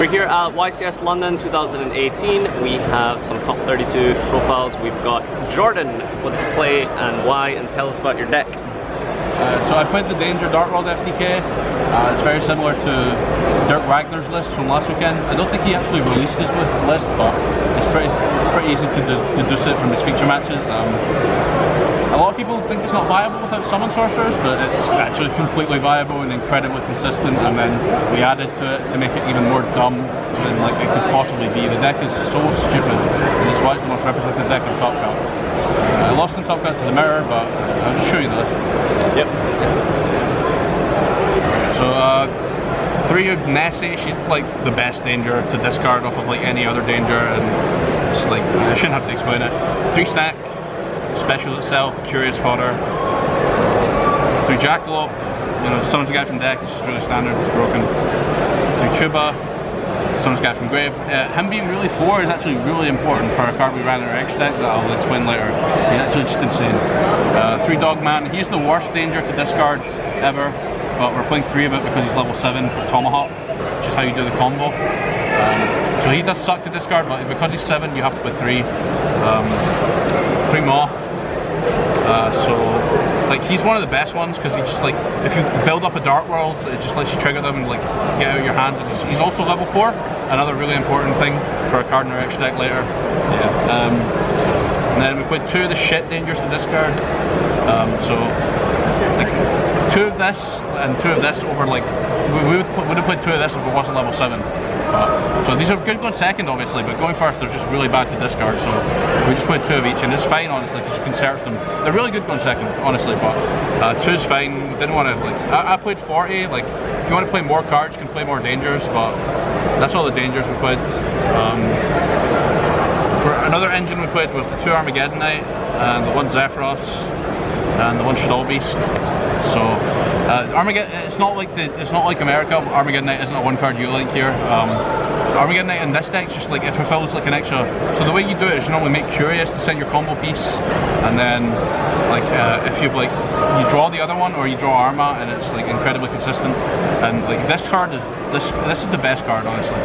We're here at YCS London 2018. We have some top 32 profiles. We've got Jordan. What did you play and why? And tell us about your deck. So I played the Danger Dark World FTK. It's very similar to Dirk Wagner's list from last weekend. I don't think he actually released his list, but it's pretty easy to deduce it from his feature matches. A lot of people think it's not viable without summon sorcerers, but it's actually completely viable and incredibly consistent, and then we added to it to make it even more dumb than like it could possibly be. The deck is so stupid, and it's why it's the most representative deck in Top Cut. I lost in Top Cut to the mirror, but I'll just show you the list. Yep. So 3 of Nessie, she's like the best Danger to discard off of like any other Danger, and it's like, I shouldn't have to explain it. 3 Snack, specials itself, curious fodder. 3 Jackalope, you know, summons a guy from deck, it's just really standard, it's broken. 3 Chuba, summons a guy from grave. Him being really 4 is actually really important for a card we ran in our extra deck that I'll explain later. He's actually just insane. 3 Dogman, he's the worst Danger to discard ever, but we're playing 3 of it because he's level 7 for Tomahawk, which is how you do the combo. So he does suck to discard, but because he's 7 you have to play 3. 3 Moth. So like he's one of the best ones because he just like, if you build up a Dark World, it just lets you trigger them and like get out of your hands. And he's also level 4, another really important thing for a card in our extra deck later. Yeah. And then we put 2 of the shit Dangers to discard. So like 2 of this and 2 of this over like, we would have played 2 of this if it wasn't level 7. So these are good going second obviously, but going first they're just really bad to discard, so we just played 2 of each, and it's fine honestly because you can search them. They're really good going second honestly, but 2 is fine. We didn't want to like, I played 40, like if you want to play more cards you can play more Dangers, but that's all the Dangers we played. For another engine we played was the 2 Armageddonite and the 1 Zephyros and the 1 Shadow Beast. So Armageddon, it's not like America. Armageddonite isn't a 1 card U-Link here. Armageddonite in this deck just like, it fulfills like an extra. So the way you do it is you normally make Curious to send your combo piece, and then like if you've like, you draw the other one or you draw Arma, and it's like incredibly consistent. And like this card is this is the best card honestly.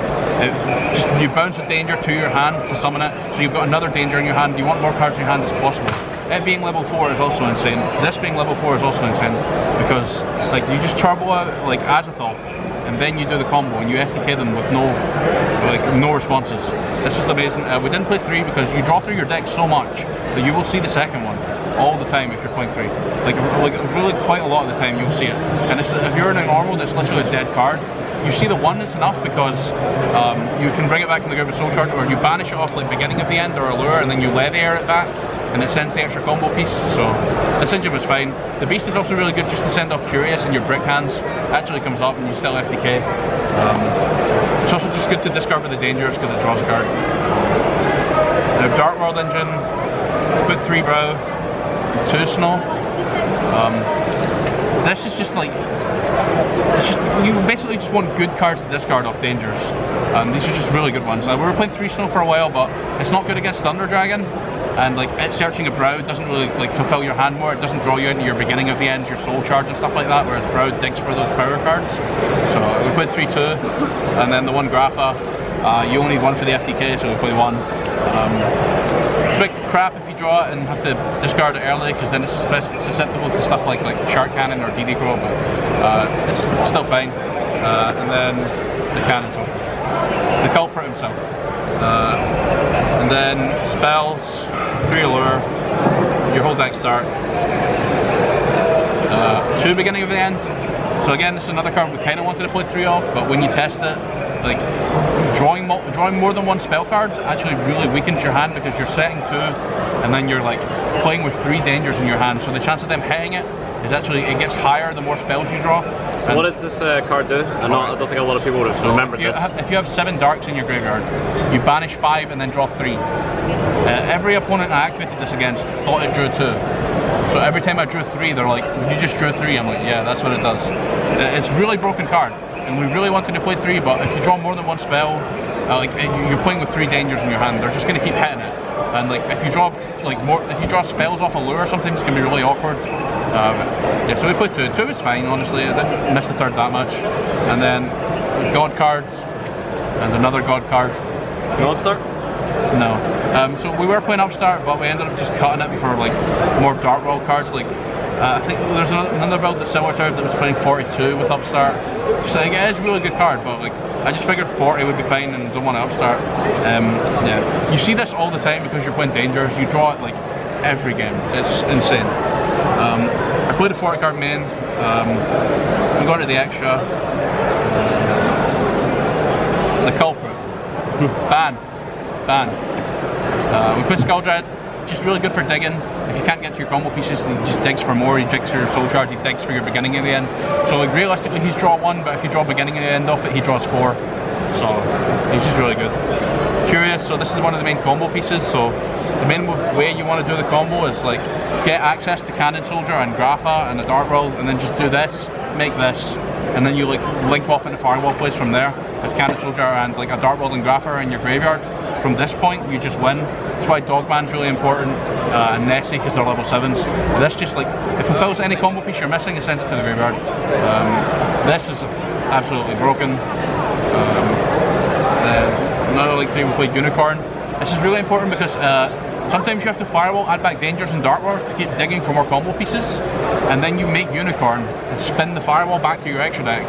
You bounce a Danger to your hand to summon it, so you've got another Danger in your hand. You want more cards in your hand as possible. It being level 4 is also insane. This being level 4 is also insane because like you just turbo out like Azathoth, and then you do the combo and you FTK them with no responses. This is amazing. We didn't play 3 because you draw through your deck so much that you will see the second one all the time if you're playing 3. Like really quite a lot of the time you'll see it. And if you're in a normal that's literally a dead card, you see the 1, it's enough because you can bring it back from the grave with Soul Charge, or you banish it off like beginning of the end or a lure, and then you levy air it back and it sends the extra combo piece. So this engine was fine. The Beast is also really good just to send off Curious in your brick hands. It actually comes up and you still FTK. It's also just good to discard with the Dangers because it draws a card. Now Dark World engine, put 3 Brow, 2 Snow. This is just like, it's just, you basically just want good cards to discard off Dangers. These are just really good ones. We were playing 3 Snow for a while, but it's not good against Thunder Dragon. And like, it searching a Brow doesn't really like fulfill your hand more. It doesn't draw you into your beginning of the ends, your Soul Charge and stuff like that, whereas Brow digs for those power cards. So we played 3-2, and then the 1 Grapha. You only need 1 for the FTK, so we played 1. It's a bit crap if you draw it and have to discard it early, because then it's susceptible to stuff like Shark Cannon or DD Crow, but it's still fine. And then the Cannon Soldier, the Culprit himself. And then spells, 3 Allure, your whole deck's dark. 2 beginning of the end. So again, this is another card we kind of wanted to play 3 of, but when you test it, like drawing more than 1 spell card actually really weakens your hand, because you're setting 2 and then you're like playing with 3 Dangers in your hand, so the chance of them hitting it is actually, it gets higher the more spells you draw. So what does this card do? I don't think a lot of people would have remembered this. If you have 7 Darks in your graveyard, you banish 5 and then draw 3. Every opponent I activated this against thought it drew 2. So every time I drew 3, they're like, you just drew 3. I'm like, yeah, that's what it does. It's a really broken card, and we really wanted to play 3, but if you draw more than 1 spell, you're playing with 3 Dangers in your hand, they're just going to keep hitting it. And like, if you draw if you draw spells off a lure, sometimes it can be really awkward. Yeah, so we played 2. 2 was fine, honestly. I didn't miss the 3rd that much. And then God card, and another God card. No upstart? No. So we were playing upstart, but we ended up just cutting it for like more dark world cards. Like I think there's another build that's similar to ours that was playing 42 with upstart. Just like it is a really good card, but like I just figured 40 would be fine and don't want to upstart. Yeah, you see this all the time because you're playing Dangers. You draw it like every game. It's insane. I played a 40 card main. We got to the extra. The culprit. Ban. We put Skull Dread, just really good for digging. If you can't get to your combo pieces, he just digs for more. He digs for your soul shard, he digs for your beginning and the end. So like realistically he's draw 1, but if you draw beginning and the end off it, he draws 4. So he's just really good. Curious, so this is one of the main combo pieces. So the main way you want to do the combo is like get access to Cannon Soldier and Grapha and the Dark World, and then just do this, make this, and then you like link off into Firewall plays from there. If Cannon Soldier and like a Dark World and Grapha are in your graveyard, from this point you just win. That's why Dogman's really important, and Nessie because they're level 7s. This just like, it fulfills any combo piece you're missing and sends it to the graveyard. This is absolutely broken. Another like 3 we played Unicorn. This is really important because sometimes you have to Firewall, add back Dangers and Dark Worlds to keep digging for more combo pieces, and then you make Unicorn and spin the Firewall back to your extra deck,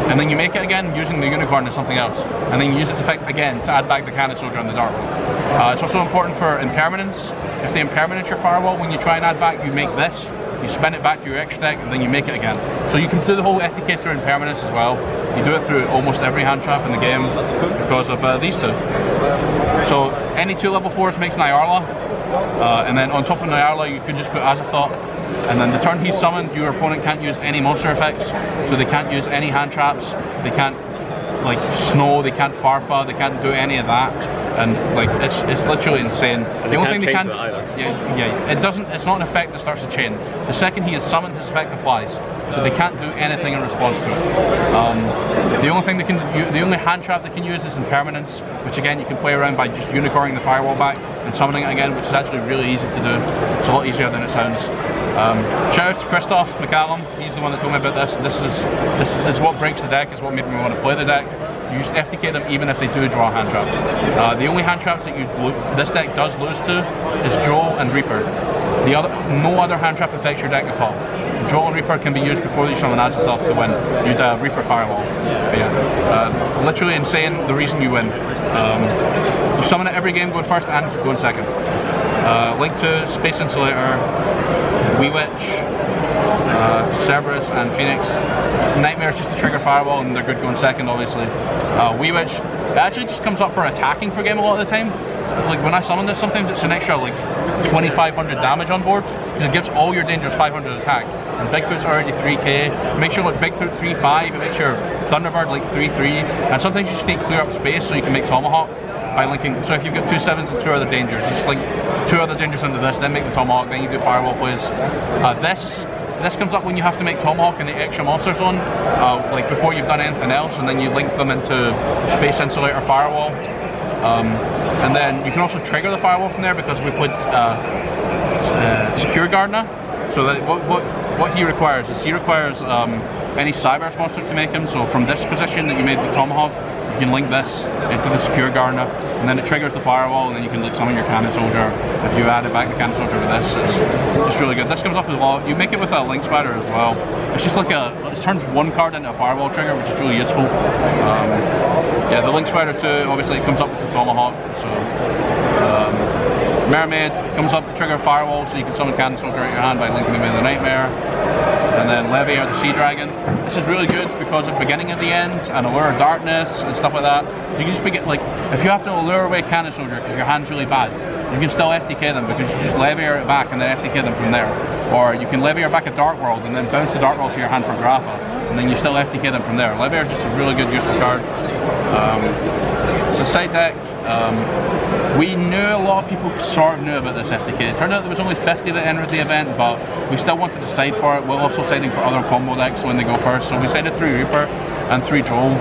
and then you make it again using the Unicorn as something else, and then you use its effect again to add back the Cannon Soldier and the Dark World. It's also important for impermanence. If the impermanence your Firewall, when you try and add back, you make this, you spin it back to your extra deck, and then you make it again. So you can do the whole FTK through impermanence as well. You do it through almost every hand trap in the game because of these two. So any 2 level 4s makes Nyarla, and then on top of Nyarla you can just put Azathoth, and then the turn he's summoned, your opponent can't use any monster effects, so they can't use any hand traps, they can't like snow, they can't Farfa, they can't do any of that, and like it's literally insane. And the only thing they can, it's not an effect that starts a chain. The second he is summoned, his effect applies, so they can't do anything in response to it. The only thing the only hand trap they can use is impermanence, which again you can play around by just unicorning the Firewall back and summoning it again, which is actually really easy to do. It's a lot easier than it sounds. Shout out to Christoph McCallum, he's the one that told me about this. This is what breaks the deck, is what made me want to play the deck. You just FTK them even if they do draw a hand trap. The only hand traps that this deck does lose to is Droll and Reaper. No other hand trap affects your deck at all. Droll and Reaper can be used before you summon Azathoth to win. You'd Reaper Firewall. But yeah, literally insane the reason you win. You summon it every game going first and going second. Link to Space Insulator, Wee Witch, Cerberus and Phoenix. Nightmare's just to trigger Firewall and they're good going second obviously. Wee Witch, it actually just comes up for attacking for game a lot of the time. Like when I summon this, sometimes it's an extra like 2500 damage on board, because it gives all your Dangers 500 attack. And Bigfoot's already 3k. It makes your like Bigfoot 3-5, it makes your Thunderbird like 3-3, and sometimes you just need to clear up space so you can make Tomahawk by linking. So if you've got 2 7s and 2 other Dangers, you just link 2 other Dangers into this, then make the Tomahawk, then you do Firewall plays. This comes up when you have to make Tomahawk in the extra monster zone, like before you've done anything else, and then you link them into Space Insulator Firewall. And then you can also trigger the Firewall from there because we put Secure Gardener. So that what he requires is any Cyberse monster to make him. So from this position that you made with Tomahawk, you can link this into the Secure Gardener, and then it triggers the Firewall, and then you can like summon your Cannon Soldier. If you added back the Cannon Soldier with this, it's just really good. This comes up as well. You make it with a Link Spider as well. It's just like it turns 1 card into a Firewall trigger, which is really useful. Yeah, the Link Spider too, obviously it comes up with the Tomahawk. So Mermaid comes up to trigger Firewall, so you can summon Cannon Soldier out your hand by linking them in the Nightmare. And then Levy or the Sea Dragon. This is really good because of beginning of the end and Allure of Darkness and stuff like that. You can just begin, like, if you have to lure away Cannon Soldier because your hand's really bad, you can still FTK them because you just Levier it back and then FTK them from there. Or you can Levier back a Dark World and then bounce the Dark World to your hand for Grapha, and then you still FTK them from there. Levier is just a really good useful card. So side deck, we knew a lot of people sort of knew about this FTK. It turned out there was only 50 that entered the event, but we still wanted to side for it. We're also siding for other combo decks when they go first, so we sided 3 Reaper and 3 Droll.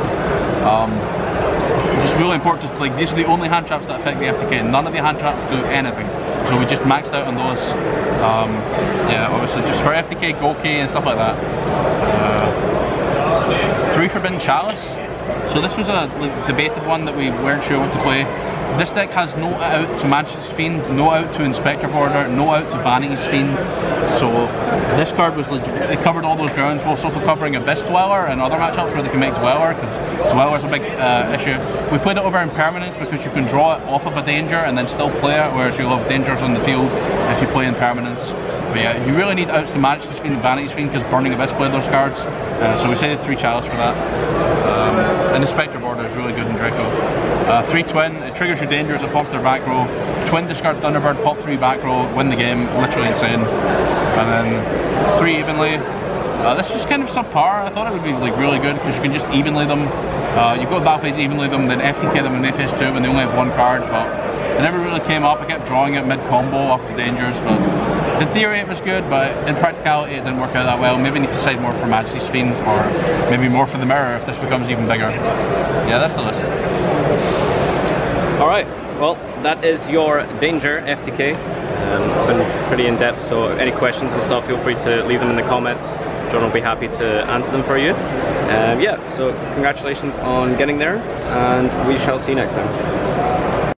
Just really important, like these are the only hand traps that affect the FTK. None of the hand traps do anything, so we just maxed out on those. Yeah, obviously just for FTK, Goki and stuff like that. 3 Forbidden Chalice. So this was a debated one that we weren't sure what to play. This deck has no out to Majesty's Fiend, no out to Inspector Border, no out to Vanity's Fiend. So this card was they covered all those grounds, whilst also covering Abyss Dweller and other matchups where they can make Dweller, because Dweller's a big issue. We played it over Impermanence because you can draw it off of a danger and then still play it, whereas you'll have dangers on the field if you play Impermanence. But yeah, you really need outs to Majesty's Fiend and Vanity's Fiend because Burning Abyss played those cards. So we decided 3 Chalice for that. And Inspector Border is really good in Draco. 3 Twin, it triggers your dangers, it pops their back row. Twin, discard Thunderbird, pop 3 back row, win the game, literally insane. And then 3 Evenly. This was kind of subpar. I thought it would be like really good because you can just evenly them. You go to battle phase, evenly them, then FTK them in May phase 2 when they only have 1 card, but it never really came up. I kept drawing it mid-combo off the dangers, but in theory it was good, but in practicality it didn't work out that well. Maybe I need to side more for Majesty's Fiend, or maybe more for the Mirror if this becomes even bigger. Yeah, that's the list. Alright, well, that is your Danger FTK. Been pretty in-depth, so any questions and stuff, feel free to leave them in the comments. John will be happy to answer them for you. Yeah, so congratulations on getting there, and we shall see you next time.